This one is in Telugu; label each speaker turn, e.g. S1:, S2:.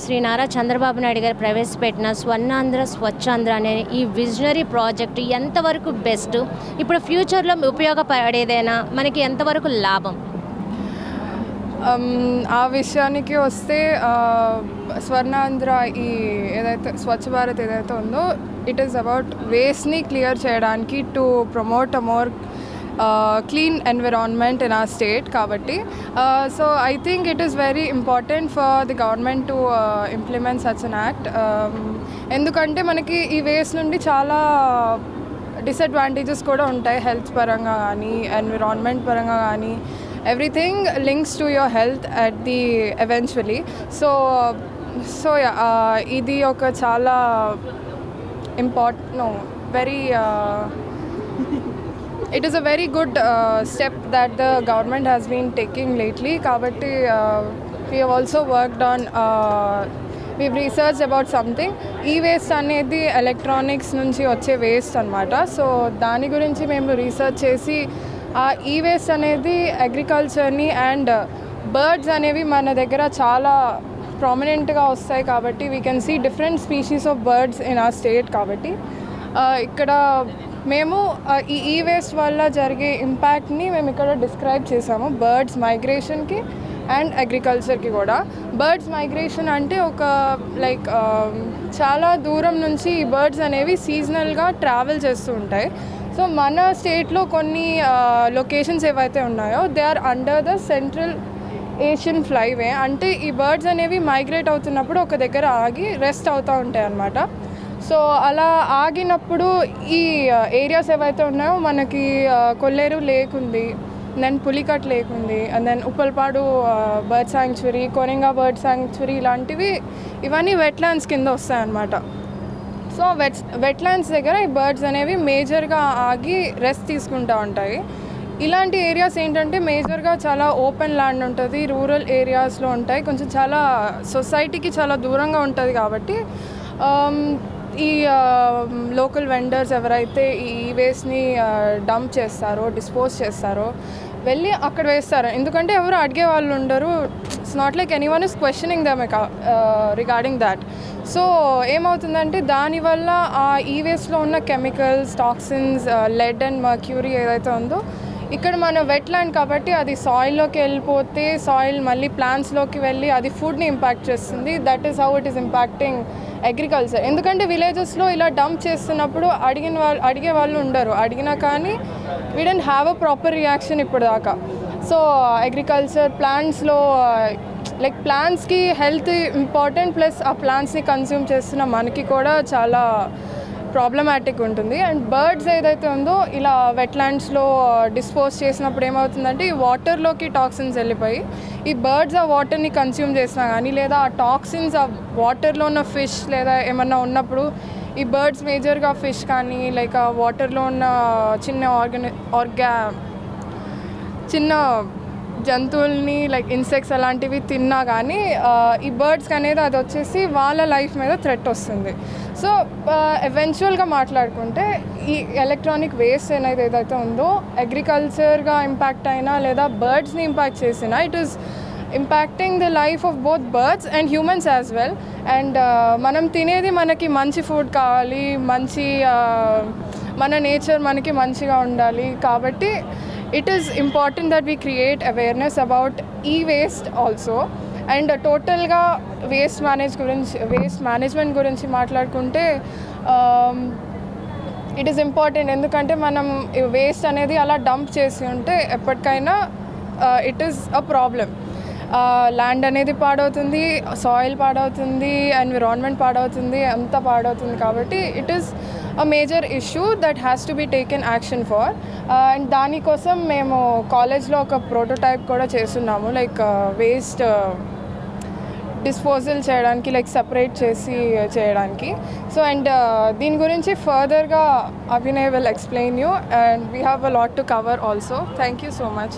S1: శ్రీ నారా చంద్రబాబు నాయుడు గారు ప్రవేశపెట్టిన స్వర్ణాంధ్ర స్వచ్ఛాంధ్ర అనే ఈ విజనరీ ప్రాజెక్టు ఎంతవరకు బెస్ట్, ఇప్పుడు ఫ్యూచర్లో ఉపయోగపడేదైనా, మనకి ఎంతవరకు లాభం?
S2: ఆ విషయానికి వస్తే స్వర్ణాంధ్ర ఈ ఏదైతే స్వచ్ఛ భారత్ ఏదైతే ఉందో, ఇట్ ఈస్ అబౌట్ వేస్ట్ని క్లియర్ చేయడానికి to promote a more clean environment in our state kabatti so I think it is very important for the government to implement such an act endukante manaki ee waste nundi chaala disadvantages kuda untayi, health paranga gaani environment paranga gaani everything links to your health at the eventually so yeah idi oka chaala important very it is a very good step that the government has been taking lately kabatti we have also worked on we've researched about something e-waste anedi electronics nunchi vache waste anamata so dani gurinchi memu research chesi e-waste anedi agriculture ni and birds anevi mana daggara chaala prominent ga vastayi kabatti we can see different species of birds in our state kabatti ikkada మేము ఈ వేస్ట్ వల్ల జరిగే ఇంపాక్ట్ని మేము ఇక్కడ డిస్క్రైబ్ చేసాము బర్డ్స్ మైగ్రేషన్కి అండ్ అగ్రికల్చర్కి కూడా. బర్డ్స్ మైగ్రేషన్ అంటే ఒక లైక్ చాలా దూరం నుంచి ఈ బర్డ్స్ అనేవి సీజనల్గా ట్రావెల్ చేస్తూ ఉంటాయి. సో మన స్టేట్లో కొన్ని లొకేషన్స్ ఏవైతే ఉన్నాయో they are under the central Asian flyway. అంటే ఈ బర్డ్స్ అనేవి మైగ్రేట్ అవుతున్నప్పుడు ఒక దగ్గర ఆగి రెస్ట్ అవుతూ ఉంటాయి అన్నమాట. సో అలా ఆగినప్పుడు ఈ ఏరియాస్ ఏవైతే ఉన్నాయో మనకి కొల్లేరు లేక్ ఉంది, దెన్ పులికట్ లేక్ ఉంది, and then Uppalapadu bird sanctuary, Coringa bird sanctuary ఇలాంటివి ఇవన్నీ వెట్లాండ్స్ కింద వస్తాయన్నమాట. సో వెట్లాండ్స్ దగ్గర ఈ బర్డ్స్ అనేవి మేజర్గా ఆగి రెస్ట్ తీసుకుంటూ ఉంటాయి. ఇలాంటి ఏరియాస్ ఏంటంటే మేజర్గా చాలా ఓపెన్ ల్యాండ్ ఉంటుంది, రూరల్ ఏరియాస్లో ఉంటాయి, కొంచెం చాలా సొసైటీకి చాలా దూరంగా ఉంటుంది. కాబట్టి ఈ లోకల్ వెండర్స్ ఎవరైతే ఈ వేస్ట్ని డంప్ చేస్తారో, డిస్పోజ్ చేస్తారో వెళ్ళి అక్కడ వేస్తారు. ఎందుకంటే ఎవరు అడిగే వాళ్ళు ఉండరు. It's not like anyone is questioning them regarding that. So ఏమవుతుందంటే దానివల్ల ఆ ఈ వేస్ట్లో ఉన్న chemicals, toxins, lead and mercury ఏదైతే ఉందో ఇక్కడ మన వెట్లాండ్ కాబట్టి అది సాయిల్లోకి వెళ్ళిపోతే సాయిల్ మళ్ళీ ప్లాంట్స్లోకి వెళ్ళి అది ఫుడ్ని ఇంపాక్ట్ చేస్తుంది. That is how it is impacting agriculture. ఎందుకంటే విలేజెస్లో ఇలా డంప్ చేస్తున్నప్పుడు అడిగే వాళ్ళు ఉండరు. అడిగినా కానీ we don't have a proper reaction ఇప్పుడు దాకా. సో అగ్రికల్చర్ ప్లాంట్స్లో లైక్ ప్లాంట్స్కి హెల్త్ ఇంపార్టెంట్, ప్లస్ ఆ ప్లాంట్స్ని కన్స్యూమ్ చేస్తున్న మనకి కూడా చాలా ప్రాబ్లమాటిక్ ఉంటుంది. అండ్ బర్డ్స్ ఏదైతే ఉందో ఇలా వెట్లాండ్స్లో డిస్పోజ్ చేసినప్పుడు ఏమవుతుందంటే ఈ వాటర్లోకి టాక్సిన్స్ వెళ్ళిపోయి ఈ బర్డ్స్ ఆ వాటర్ని కన్స్యూమ్ చేసినా కానీ లేదా ఆ టాక్సిన్స్ ఆ వాటర్లో ఉన్న ఫిష్ లేదా ఏమన్నా ఉన్నప్పుడు ఈ బర్డ్స్ మేజర్గా ఫిష్ కానీ లైక్ ఆ వాటర్లో ఉన్న చిన్న జంతువుల్ని లైక్ ఇన్సెక్ట్స్ అలాంటివి తిన్నా కానీ ఈ బర్డ్స్కి అనేది అది వచ్చేసి వాళ్ళ లైఫ్ మీద థ్రెట్ వస్తుంది. సో ఎవెన్చువల్గా మాట్లాడుకుంటే ఈ ఎలక్ట్రానిక్ వేస్ట్ అనేది ఏదైతే ఉందో అగ్రికల్చర్గా ఇంపాక్ట్ అయినా లేదా బర్డ్స్ని ఇంపాక్ట్ చేసినా it is impacting the life of both birds and humans as well. And మనం తినేది మనకి మంచి ఫుడ్ కావాలి, మంచి మన నేచర్ మనకి మంచిగా ఉండాలి. కాబట్టి it is important that we create awareness about e-waste also. And టోటల్గా వేస్ట్ మేనేజ్మెంట్ గురించి మాట్లాడుకుంటే ఇట్ ఈస్ ఇంపార్టెంట్. ఎందుకంటే మనం వేస్ట్ అనేది అలా డంప్ చేసి ఉంటే ఎప్పటికైనా it is a problem. Land అనేది పాడవుతుంది, సాయిల్ పాడవుతుంది, ఎన్విరాన్మెంట్ పాడవుతుంది, అంతా పాడవుతుంది. కాబట్టి it is a major issue that has to be taken action for. And దానికోసం మేము కాలేజ్లో ఒక ప్రోటోటైప్ కూడా చేస్తున్నాము, లైక్ వేస్ట్ డిస్పోజల్ చేయడానికి, లైక్ సపరేట్ చేసి చేయడానికి. సో అండ్ దీని గురించి ఫర్దర్గా Abhinay will explain you and we have a lot to cover also. Thank you so much.